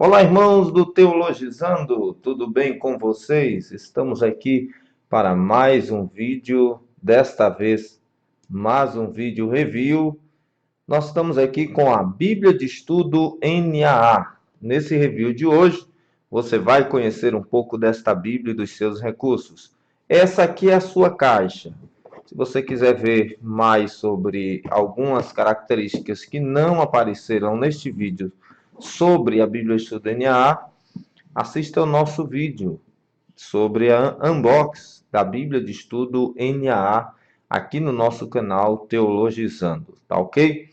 Olá, irmãos do Teologizando, tudo bem com vocês? Estamos aqui para mais um vídeo, desta vez mais um vídeo review. Nós estamos aqui com a Bíblia de Estudo NAA. Nesse review de hoje, você vai conhecer um pouco desta Bíblia e dos seus recursos. Essa aqui é a sua caixa. Se você quiser ver mais sobre algumas características que não aparecerão neste vídeo sobre a Bíblia de Estudo NAA, assista ao nosso vídeo sobre a unbox da Bíblia de Estudo NAA aqui no nosso canal Teologizando, tá ok?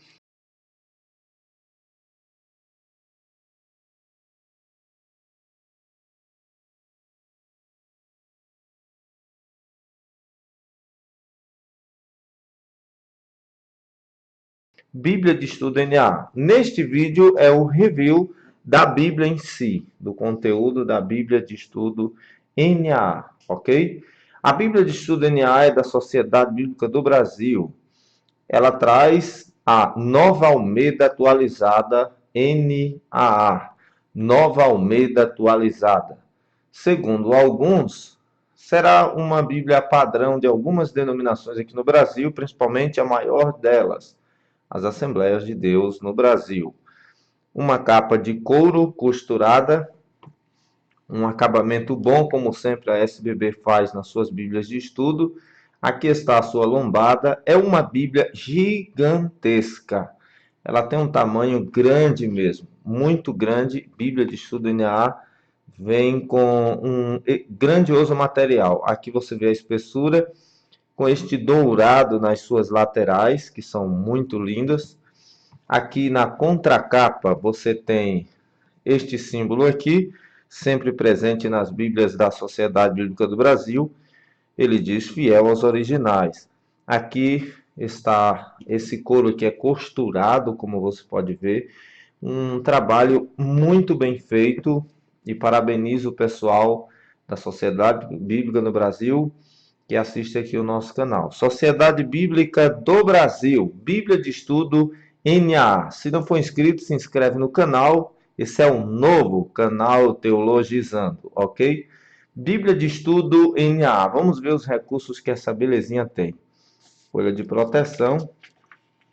Bíblia de Estudo NAA. Neste vídeo é o review da Bíblia em si, do conteúdo da Bíblia de Estudo NAA, ok? A Bíblia de Estudo NAA é da Sociedade Bíblica do Brasil. Ela traz a Nova Almeida Atualizada NAA. Nova Almeida Atualizada. Segundo alguns, será uma Bíblia padrão de algumas denominações aqui no Brasil, principalmente a maior delas, as Assembleias de Deus no Brasil. Uma capa de couro costurada, um acabamento bom, como sempre a SBB faz nas suas Bíblias de estudo. Aqui está a sua lombada. É uma Bíblia gigantesca. Ela tem um tamanho grande mesmo, muito grande. Bíblia de estudo NAA vem com um grandioso material. Aqui você vê a espessura com este dourado nas suas laterais, que são muito lindas. Aqui na contracapa você tem este símbolo aqui, sempre presente nas Bíblias da Sociedade Bíblica do Brasil. Ele diz fiel aos originais. Aqui está esse couro que é costurado, como você pode ver. Um trabalho muito bem feito e parabenizo o pessoal da Sociedade Bíblica do Brasil que assiste aqui o nosso canal. Sociedade Bíblica do Brasil, Bíblia de Estudo NAA. Se não for inscrito, se inscreve no canal. Esse é um novo canal Teologizando, ok? Bíblia de Estudo NAA. Vamos ver os recursos que essa belezinha tem. Folha de proteção.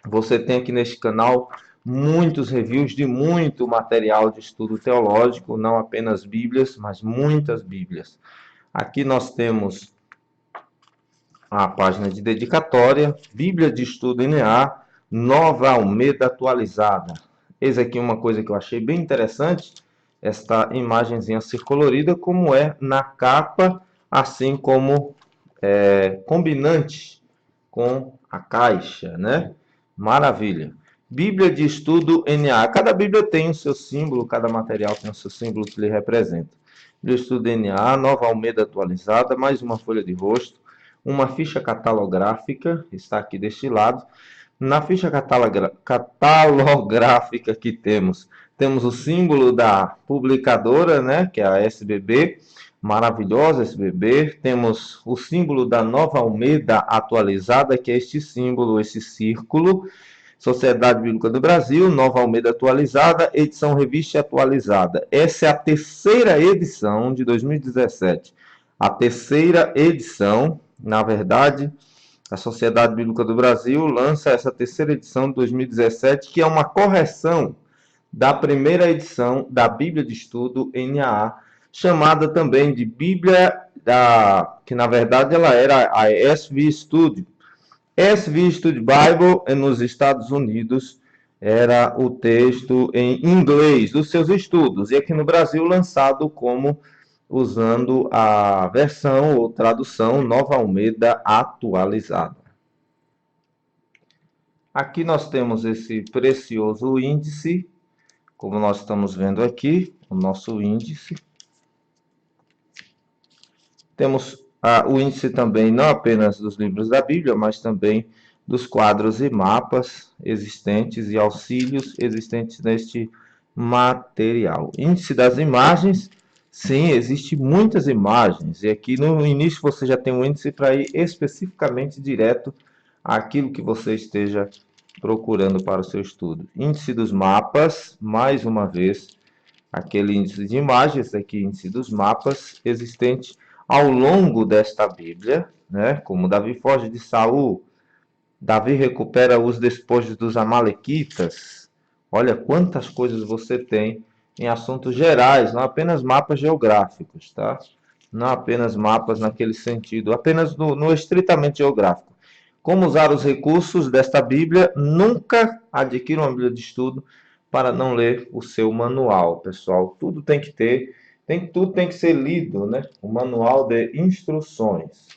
Você tem aqui neste canal muitos reviews de muito material de estudo teológico, não apenas Bíblias, mas muitas Bíblias. Aqui nós temos a página de dedicatória, Bíblia de Estudo NA, Nova Almeida Atualizada. Eis aqui uma coisa que eu achei bem interessante, esta imagenzinha ser colorida, como é na capa, assim como combinante com a caixa, né? Maravilha. Bíblia de Estudo NA. Cada Bíblia tem o seu símbolo, cada material tem o seu símbolo que lhe representa. Bíblia de Estudo NA, Nova Almeida Atualizada, mais uma folha de rosto, uma ficha catalográfica, está aqui deste lado. Na ficha catalográfica que temos o símbolo da publicadora, né, que é a SBB, maravilhosa SBB. Temos o símbolo da Nova Almeida Atualizada, que é este símbolo, esse círculo. Sociedade Bíblica do Brasil, Nova Almeida Atualizada, edição revista atualizada. Essa é a terceira edição de 2017. A terceira edição, na verdade, a Sociedade Bíblica do Brasil lança essa terceira edição de 2017, que é uma correção da primeira edição da Bíblia de Estudo NAA, chamada também de Bíblia, que na verdade ela era a SV Study. SV Study Bible nos Estados Unidos era o texto em inglês dos seus estudos, e aqui no Brasil lançado como usando a versão ou tradução Nova Almeida Atualizada. Aqui nós temos esse precioso índice, como nós estamos vendo aqui, o nosso índice. Temos o índice também não apenas dos livros da Bíblia, mas também dos quadros e mapas existentes e auxílios existentes neste material. Índice das imagens, sim, existe muitas imagens, e aqui no início você já tem um índice para ir especificamente direto àquilo que você esteja procurando para o seu estudo. Índice dos mapas, mais uma vez, aquele índice de imagens, aqui índice dos mapas, existente ao longo desta Bíblia, né? Como Davi foge de Saul, Davi recupera os despojos dos amalequitas. Olha quantas coisas você tem em assuntos gerais, não apenas mapas geográficos, tá? Não apenas mapas naquele sentido, apenas no estritamente geográfico. Como usar os recursos desta Bíblia? Nunca adquira uma Bíblia de estudo para não ler o seu manual, pessoal. Tudo tem que ter, tudo tem que ser lido, né? O manual de instruções.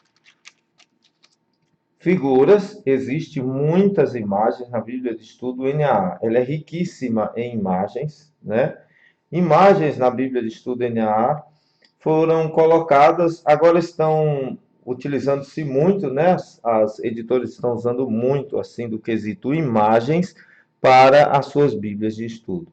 Figuras, existem muitas imagens na Bíblia de Estudo NAA. Ela é riquíssima em imagens, né? Imagens na Bíblia de Estudo NAA foram colocadas, agora estão utilizando-se muito, né? As editoras estão usando muito, assim, do quesito imagens para as suas Bíblias de estudo.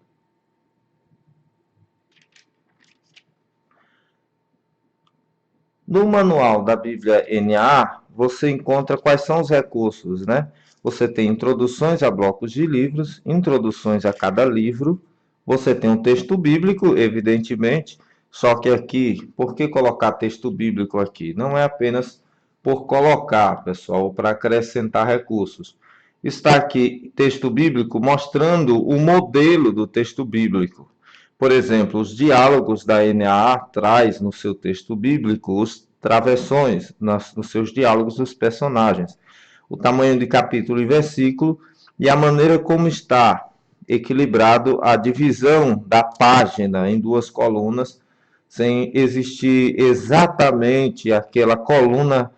No manual da Bíblia NAA, você encontra quais são os recursos, né? Você tem introduções a blocos de livros, introduções a cada livro, você tem um texto bíblico, evidentemente, só que aqui, por que colocar texto bíblico aqui? Não é apenas por colocar, pessoal, para acrescentar recursos. Está aqui texto bíblico mostrando o modelo do texto bíblico. Por exemplo, os diálogos da NAA traz no seu texto bíblico os travessões nos seus diálogos dos personagens, o tamanho de capítulo e versículo e a maneira como está equilibrado a divisão da página em duas colunas, sem existir exatamente aquela coluna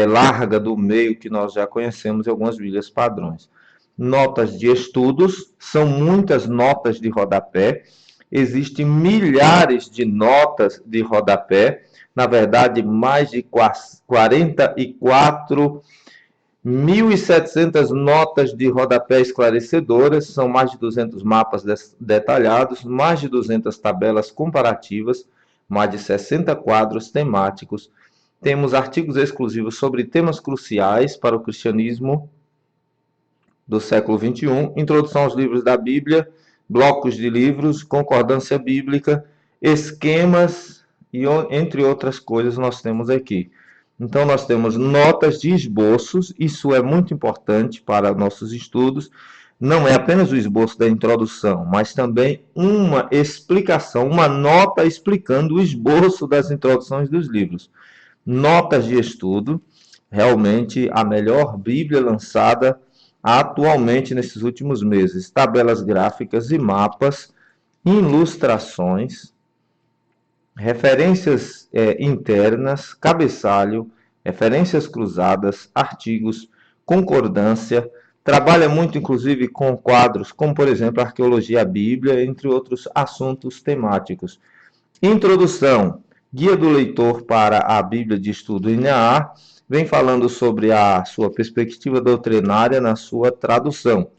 larga do meio que nós já conhecemos em algumas Bíblias padrões. Notas de estudos, são muitas notas de rodapé, existem milhares de notas de rodapé, na verdade, mais de 44.700 notas de rodapé esclarecedoras, são mais de 200 mapas detalhados, mais de 200 tabelas comparativas, mais de 60 quadros temáticos. Temos artigos exclusivos sobre temas cruciais para o cristianismo do século XXI, introdução aos livros da Bíblia, blocos de livros, concordância bíblica, esquemas e entre outras coisas nós temos aqui. Então nós temos notas de esboços, isso é muito importante para nossos estudos. Não é apenas o esboço da introdução, mas também uma explicação, uma nota explicando o esboço das introduções dos livros. Notas de estudo, realmente a melhor Bíblia lançada atualmente nesses últimos meses. Tabelas gráficas e mapas, ilustrações, referências internas, cabeçalho, referências cruzadas, artigos, concordância. Trabalha muito, inclusive, com quadros como, por exemplo, arqueologia, a Bíblia, entre outros assuntos temáticos. Introdução, guia do leitor para a Bíblia de Estudo NAA, vem falando sobre a sua perspectiva doutrinária na sua tradução.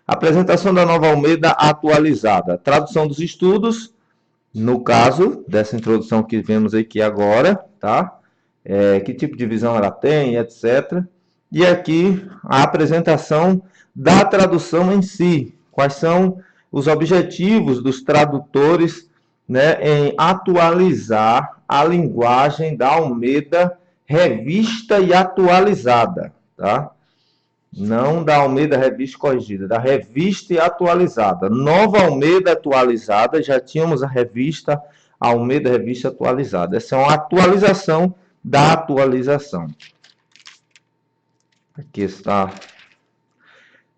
Apresentação da Nova Almeida atualizada. Tradução dos estudos, no caso dessa introdução que vemos aqui agora, tá? Que tipo de visão ela tem, etc. E aqui a apresentação da tradução em si. Quais são os objetivos dos tradutores, né, em atualizar a linguagem da Almeida revista e atualizada, tá? Não da Almeida revista corrigida, da revista e atualizada. Nova Almeida atualizada, já tínhamos a revista Almeida revista atualizada. Essa é uma atualização da atualização. Aqui está.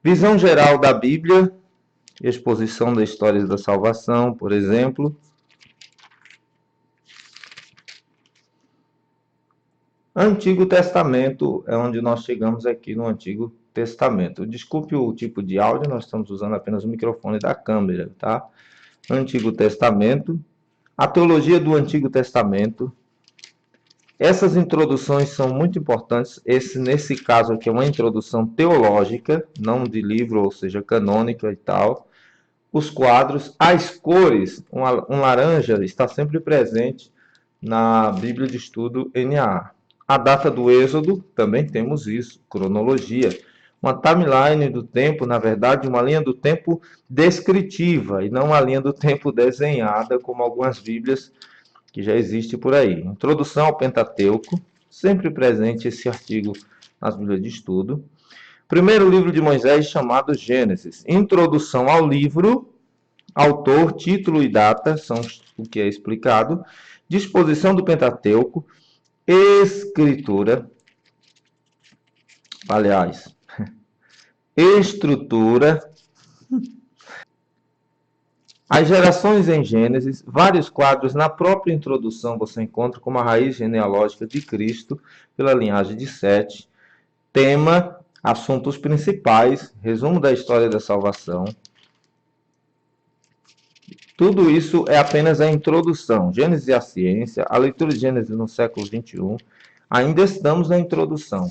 Visão geral da Bíblia, exposição da história da salvação, por exemplo. Antigo Testamento é onde nós chegamos aqui no Antigo Testamento. Desculpe o tipo de áudio, nós estamos usando apenas o microfone da câmera, tá? Antigo Testamento, a teologia do Antigo Testamento. Essas introduções são muito importantes. Nesse caso aqui é uma introdução teológica, não de livro, ou seja, canônica e tal. Os quadros, as cores, um laranja está sempre presente na Bíblia de Estudo NAA. A data do Êxodo, também temos isso, cronologia. uma timeline do tempo, na verdade, uma linha do tempo descritiva e não uma linha do tempo desenhada, como algumas Bíblias que já existe por aí. Introdução ao Pentateuco, sempre presente esse artigo nas Bíblias de Estudo. Primeiro livro de Moisés, chamado Gênesis. Introdução ao livro, autor, título e data, são o que é explicado. Disposição do Pentateuco, escritura, aliás, estrutura, as gerações em Gênesis, vários quadros na própria introdução você encontra como a raiz genealógica de Cristo pela linhagem de Sete, tema, assuntos principais, resumo da história da salvação. Tudo isso é apenas a introdução. Gênesis e a ciência, a leitura de Gênesis no século XXI, ainda estamos na introdução.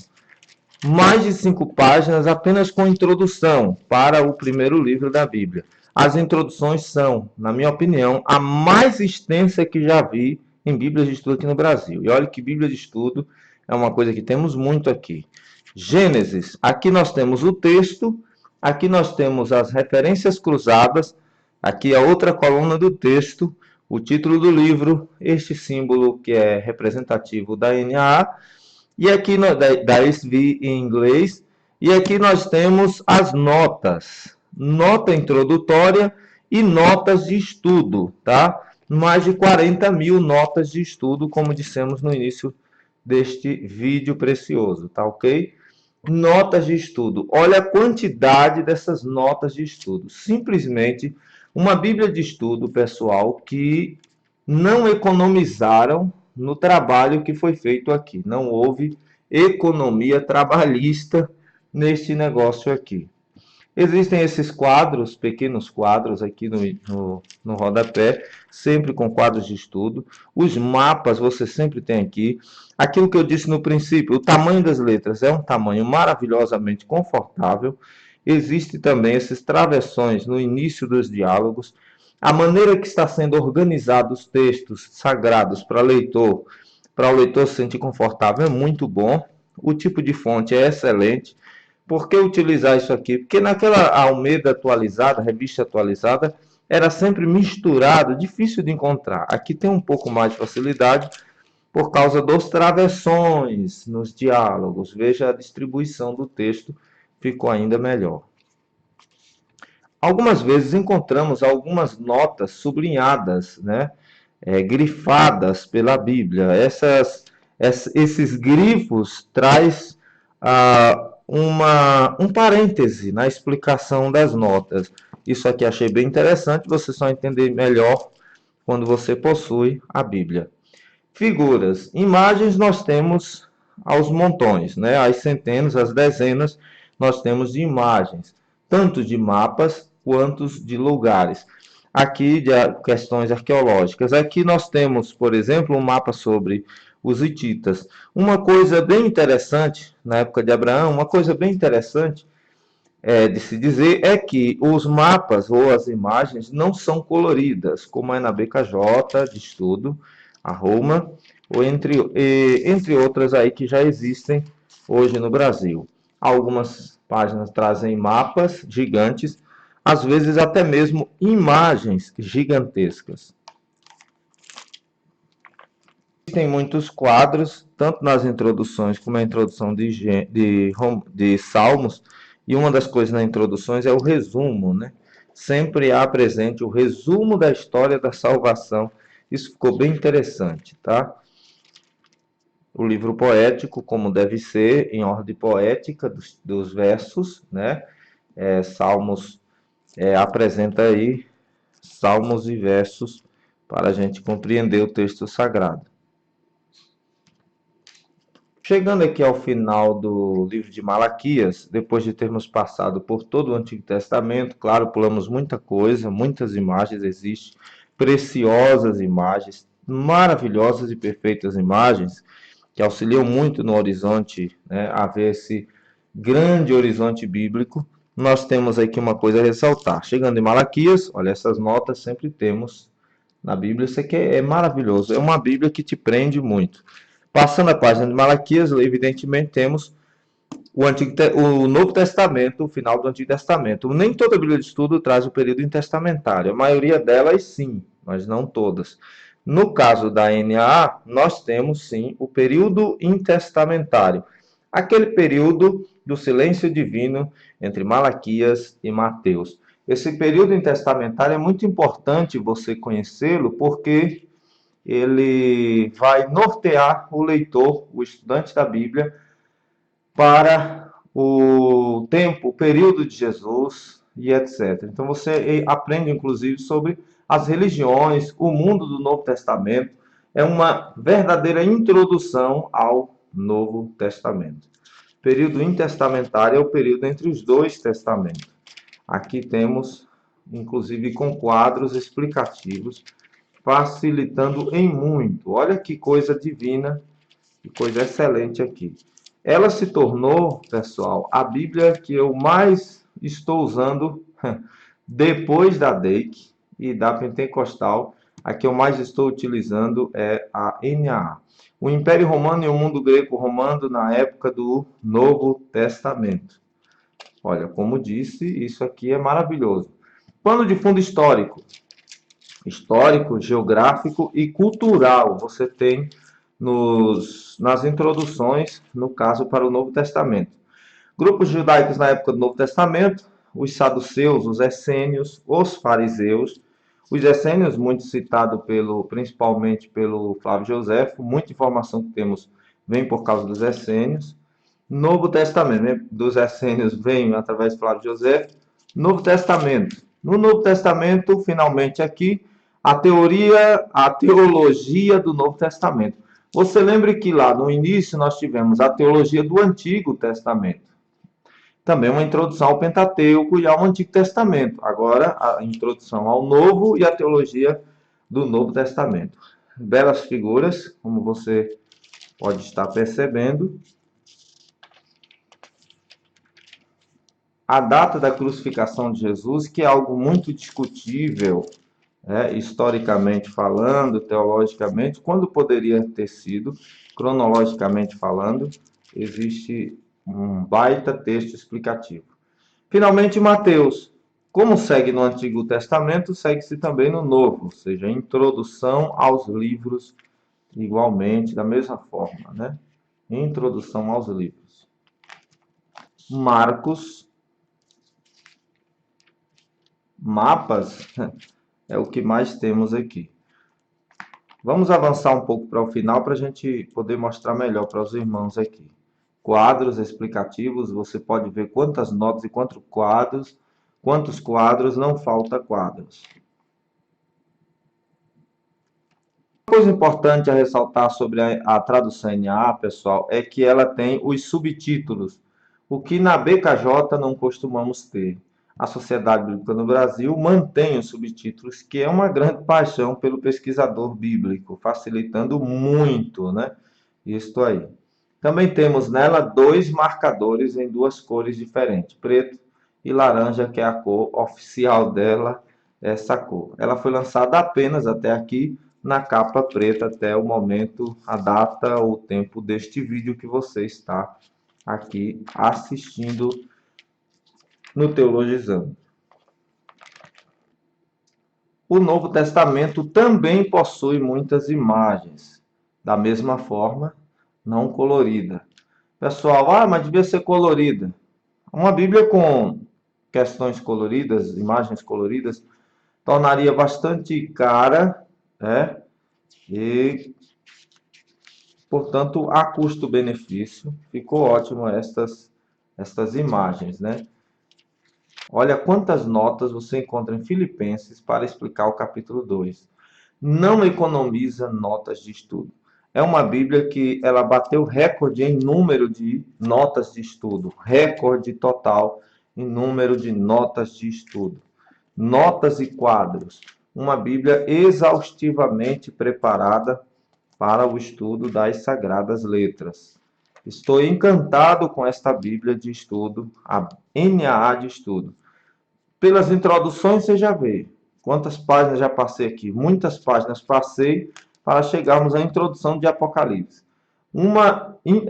Mais de 5 páginas apenas com introdução para o primeiro livro da Bíblia. As introduções são, na minha opinião, a mais extensa que já vi em Bíblias de estudo aqui no Brasil. E olha que Bíblia de estudo é uma coisa que temos muito aqui. Gênesis, aqui nós temos o texto, aqui nós temos as referências cruzadas, aqui a outra coluna do texto, o título do livro, este símbolo que é representativo da NAA, e aqui da SV em inglês, e aqui nós temos as notas, nota introdutória e notas de estudo, tá? Mais de 40 mil notas de estudo, como dissemos no início deste vídeo precioso, tá ok? Notas de estudo. Olha a quantidade dessas notas de estudo. Simplesmente uma Bíblia de estudo, pessoal, que não economizaram no trabalho que foi feito aqui. Não houve economia trabalhista neste negócio aqui. Existem esses quadros, pequenos quadros aqui no rodapé, sempre com quadros de estudo. Os mapas você sempre tem aqui. Aquilo que eu disse no princípio, o tamanho das letras é um tamanho maravilhosamente confortável. Existem também esses travessões no início dos diálogos. A maneira que está sendo organizados os textos sagrados para o leitor se sentir confortável, é muito bom. O tipo de fonte é excelente. Por que utilizar isso aqui? Porque naquela Almeida atualizada, revista atualizada, era sempre misturado, difícil de encontrar. Aqui tem um pouco mais de facilidade por causa dos travessões nos diálogos. Veja a distribuição do texto, ficou ainda melhor. Algumas vezes encontramos algumas notas sublinhadas, né? Grifadas pela Bíblia. Esses grifos traz um parêntese na explicação das notas. Isso aqui achei bem interessante, você só entender melhor quando você possui a Bíblia. Figuras. Imagens nós temos aos montões, né? Às centenas, às dezenas, nós temos de imagens, tanto de mapas quanto de lugares. Aqui, de questões arqueológicas. Aqui nós temos, por exemplo, um mapa sobre os hititas. Uma coisa bem interessante, na época de Abraão, uma coisa bem interessante de se dizer é que os mapas ou as imagens não são coloridas, como é na BKJ de estudo, a Roma, ou entre outras aí que já existem hoje no Brasil. Algumas páginas trazem mapas gigantes, às vezes até mesmo imagens gigantescas. Tem muitos quadros, tanto nas introduções como na introdução de Salmos, e uma das coisas nas introduções é o resumo, né? Sempre há presente o resumo da história da salvação. Isso ficou bem interessante, tá? O livro poético, como deve ser, em ordem poética dos versos, né? Salmos apresenta aí salmos e versos para a gente compreender o texto sagrado. Chegando aqui ao final do livro de Malaquias, depois de termos passado por todo o Antigo Testamento, claro, pulamos muita coisa, muitas imagens existem, preciosas imagens, maravilhosas e perfeitas imagens, que auxiliam muito no horizonte, né, a ver esse grande horizonte bíblico. Nós temos aqui uma coisa a ressaltar. Chegando em Malaquias, olha, essas notas sempre temos na Bíblia, isso aqui é maravilhoso, é uma Bíblia que te prende muito. Passando a página de Malaquias, evidentemente temos o Novo Testamento, o final do Antigo Testamento. Nem toda a Bíblia de Estudo traz o período intertestamentário. A maioria delas, sim, mas não todas. No caso da NAA, nós temos, sim, o período intertestamentário. Aquele período do silêncio divino entre Malaquias e Mateus. Esse período intertestamentário é muito importante você conhecê-lo, porque ele vai nortear o leitor, o estudante da Bíblia, para o tempo, o período de Jesus e etc. Então você aprende inclusive sobre as religiões, o mundo do Novo Testamento. É uma verdadeira introdução ao Novo Testamento. O período intertestamentário é o período entre os dois testamentos. Aqui temos, inclusive, com quadros explicativos, facilitando em muito. Olha que coisa divina, que coisa excelente aqui. Ela se tornou, pessoal, a Bíblia que eu mais estou usando depois da DEIC e da Pentecostal. A que eu mais estou utilizando é a NAA. O Império Romano e o mundo greco-romano na época do Novo Testamento. Olha, como disse, isso aqui é maravilhoso. Pano de fundo histórico. Histórico, geográfico e cultural. Você tem nas introduções, no caso, para o Novo Testamento. Grupos judaicos na época do Novo Testamento, os saduceus, os essênios, os fariseus. Os essênios, muito citado principalmente pelo Flávio Joséfo, muita informação que temos vem por causa dos essênios. Novo Testamento, né? Dos essênios vem através de Flávio Joséfo. Novo Testamento. No Novo Testamento, finalmente aqui, a teologia do Novo Testamento. Você lembre que lá no início nós tivemos a teologia do Antigo Testamento. Também uma introdução ao Pentateuco e ao Antigo Testamento. Agora, a introdução ao Novo e a teologia do Novo Testamento. Belas figuras, como você pode estar percebendo. A data da crucificação de Jesus, que é algo muito discutível, historicamente falando, teologicamente, quando poderia ter sido, cronologicamente falando, existe um baita texto explicativo. Finalmente, Mateus. Como segue no Antigo Testamento, segue-se também no Novo, ou seja, introdução aos livros, igualmente, da mesma forma, né? Introdução aos livros. Marcos. Mapas é o que mais temos aqui. Vamos avançar um pouco para o final para a gente poder mostrar melhor para os irmãos aqui. Quadros explicativos, você pode ver quantas notas e quantos quadros, não falta quadros. Uma coisa importante a ressaltar sobre a tradução NA, pessoal, é que ela tem os subtítulos, o que na BKJ não costumamos ter. A Sociedade Bíblica no Brasil mantém os subtítulos, que é uma grande paixão pelo pesquisador bíblico, facilitando muito, né? Isto aí. Também temos nela 2 marcadores em 2 cores diferentes, preto e laranja, que é a cor oficial dela, essa cor. Ela foi lançada apenas até aqui na capa preta até o momento, a data ou o tempo deste vídeo que você está aqui assistindo no Teologizando. O Novo Testamento também possui muitas imagens, da mesma forma, não colorida. Pessoal, mas devia ser colorida. Uma Bíblia com questões coloridas, imagens coloridas, tornaria bastante cara, né? E, portanto, a custo-benefício, ficou ótimo estas imagens, né? Olha quantas notas você encontra em Filipenses para explicar o capítulo 2. Não economiza notas de estudo. É uma Bíblia que ela bateu recorde em número de notas de estudo, recorde total em número de notas de estudo. Notas e quadros. Uma Bíblia exaustivamente preparada para o estudo das Sagradas Letras. Estou encantado com esta Bíblia de estudo, a NAA de estudo. Pelas introduções você já vê quantas páginas já passei aqui. Muitas páginas passei para chegarmos à introdução de Apocalipse.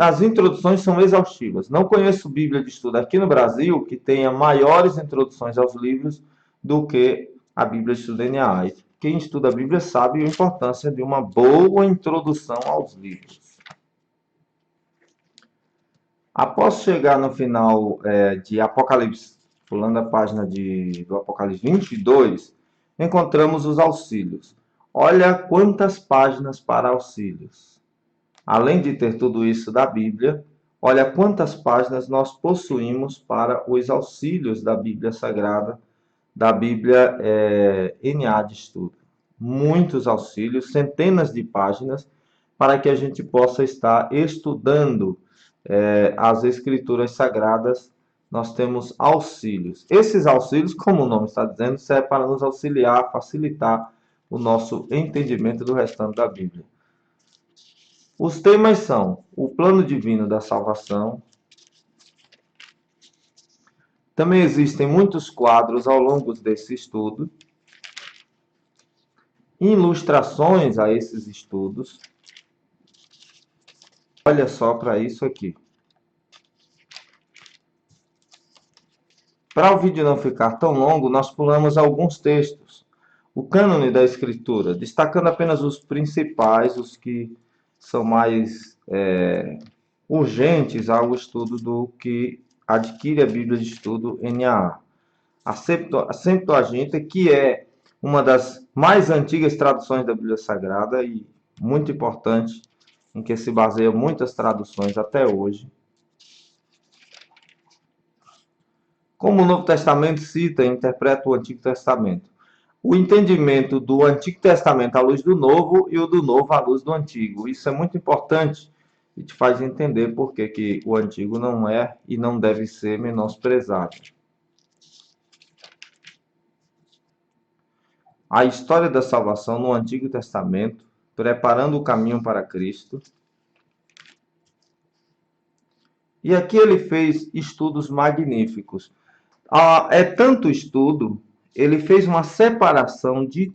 As introduções são exaustivas. Não conheço Bíblia de estudo aqui no Brasil que tenha maiores introduções aos livros do que a Bíblia de estudo NAA. Quem estuda a Bíblia sabe a importância de uma boa introdução aos livros. Após chegar no final de Apocalipse, pulando a página do Apocalipse 22, encontramos os auxílios. Olha quantas páginas para auxílios. Além de ter tudo isso da Bíblia, olha quantas páginas nós possuímos para os auxílios da Bíblia Sagrada, da Bíblia NA de estudo. Muitos auxílios, centenas de páginas, para que a gente possa estar estudando as Escrituras Sagradas. Nós temos auxílios. Esses auxílios, como o nome está dizendo, servem para nos auxiliar, facilitar o nosso entendimento do restante da Bíblia. Os temas são o plano divino da salvação. Também existem muitos quadros ao longo desse estudo, ilustrações a esses estudos. Olha só para isso aqui. Para o vídeo não ficar tão longo, nós pulamos alguns textos. O cânone da Escritura, destacando apenas os principais, os que são mais urgentes ao estudo do que adquire a Bíblia de Estudo NAA. A Septuaginta, que é uma das mais antigas traduções da Bíblia Sagrada e muito importante, em que se baseiam muitas traduções até hoje. Como o Novo Testamento cita e interpreta o Antigo Testamento. O entendimento do Antigo Testamento à luz do Novo e o do Novo à luz do Antigo. Isso é muito importante e te faz entender por que o Antigo não é e não deve ser menosprezado. A história da salvação no Antigo Testamento, preparando o caminho para Cristo. E aqui ele fez estudos magníficos. É tanto estudo, ele fez uma separação de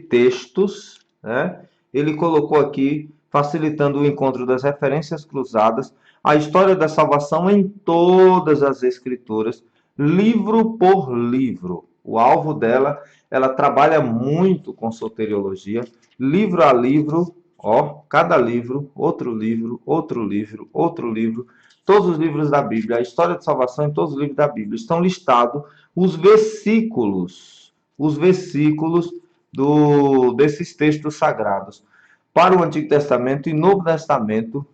textos, né? Ele colocou aqui, facilitando o encontro das referências cruzadas, a história da salvação em todas as escrituras, livro por livro. O alvo dela, ela trabalha muito com soteriologia, livro a livro, cada livro, outro livro, outro livro, outro livro. Todos os livros da Bíblia, a história de salvação em todos os livros da Bíblia, estão listados os versículos desses textos sagrados para o Antigo Testamento e Novo Testamento,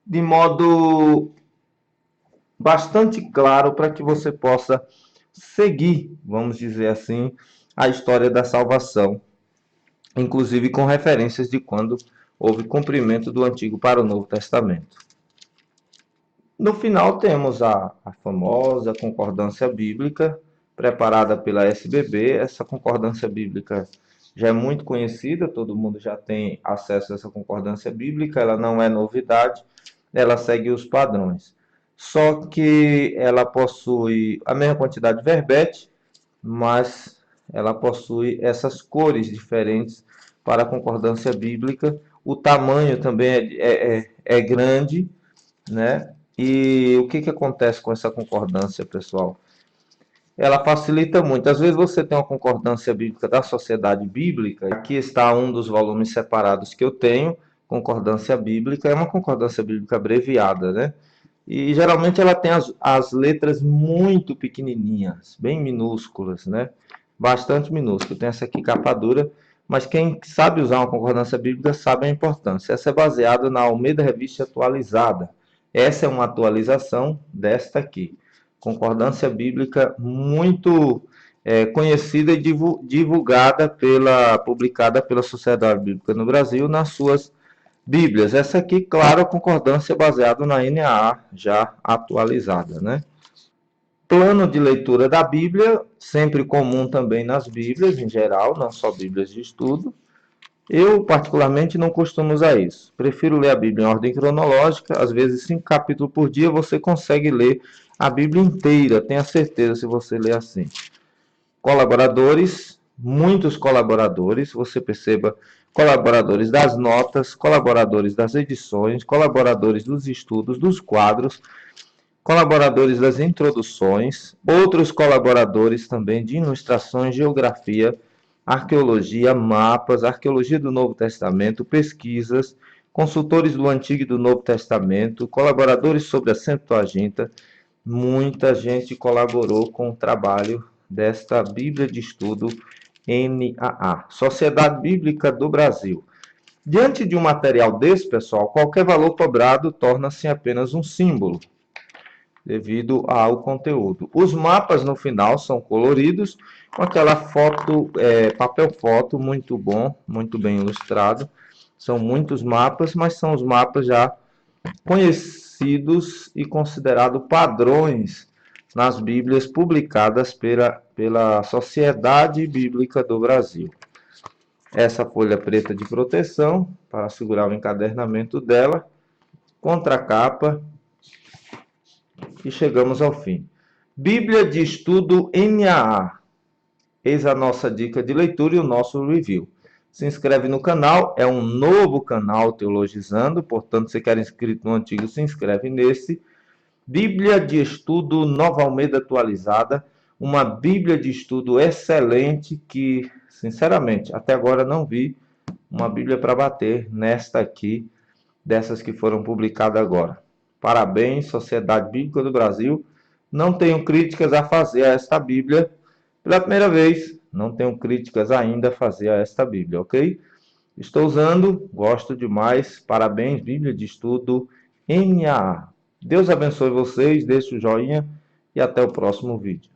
de modo bastante claro para que você possa seguir, vamos dizer assim, a história da salvação, inclusive com referências de quando houve cumprimento do Antigo para o Novo Testamento. No final temos a famosa concordância bíblica, preparada pela SBB. Essa concordância bíblica já é muito conhecida, todo mundo já tem acesso a essa concordância bíblica, ela não é novidade, ela segue os padrões. Só que ela possui a mesma quantidade de verbete, mas ela possui essas cores diferentes para a concordância bíblica. O tamanho também é grande, né? E o que acontece com essa concordância, pessoal? Ela facilita muito. Às vezes você tem uma concordância bíblica da Sociedade Bíblica. Aqui está um dos volumes separados que eu tenho. Concordância bíblica. É uma concordância bíblica abreviada, né? E geralmente ela tem as letras muito pequenininhas, bem minúsculas, né? Bastante minúsculas. Tem essa aqui capa dura, mas quem sabe usar uma concordância bíblica sabe a importância. Essa é baseada na Almeida Revista Atualizada. Essa é uma atualização desta aqui. Concordância bíblica muito conhecida e divulgada publicada pela Sociedade Bíblica no Brasil nas suas Bíblias. Essa aqui, claro, a concordância baseada na NAA, já atualizada, né? Plano de leitura da Bíblia, sempre comum também nas Bíblias, em geral, não só Bíblias de estudo. Eu, particularmente, não costumo usar isso. Prefiro ler a Bíblia em ordem cronológica. Às vezes, 5 capítulos por dia, você consegue ler a Bíblia inteira. Tenha certeza se você ler assim. Colaboradores, muitos colaboradores. Você perceba colaboradores das notas, colaboradores das edições, colaboradores dos estudos, dos quadros, colaboradores das introduções, outros colaboradores também de ilustrações, geografia, arqueologia, mapas, arqueologia do Novo Testamento, pesquisas, consultores do Antigo e do Novo Testamento, colaboradores sobre a Septuaginta. Muita gente colaborou com o trabalho desta Bíblia de Estudo NAA, Sociedade Bíblica do Brasil. Diante de um material desse, pessoal, qualquer valor cobrado torna-se apenas um símbolo, devido ao conteúdo. Os mapas no final são coloridos, com aquela foto, papel foto, muito bom, muito bem ilustrado. São muitos mapas, mas são os mapas já conhecidos e considerados padrões nas Bíblias publicadas pela Sociedade Bíblica do Brasil. Essa folha preta de proteção, para segurar o encadernamento dela, contracapa, e chegamos ao fim. Bíblia de Estudo NAA. Eis a nossa dica de leitura e o nosso review. Se inscreve no canal, é um novo canal Teologizando, portanto, se quer inscrito no antigo, se inscreve nesse. Bíblia de Estudo Nova Almeida atualizada, uma Bíblia de Estudo excelente que, sinceramente, até agora não vi uma Bíblia para bater nesta aqui, dessas que foram publicadas agora. Parabéns, Sociedade Bíblica do Brasil. Não tenho críticas a fazer a esta Bíblia. Pela primeira vez, não tenho críticas ainda a fazer a esta Bíblia, ok? Estou usando, gosto demais. Parabéns, Bíblia de Estudo NAA. Deus abençoe vocês, deixe o joinha e até o próximo vídeo.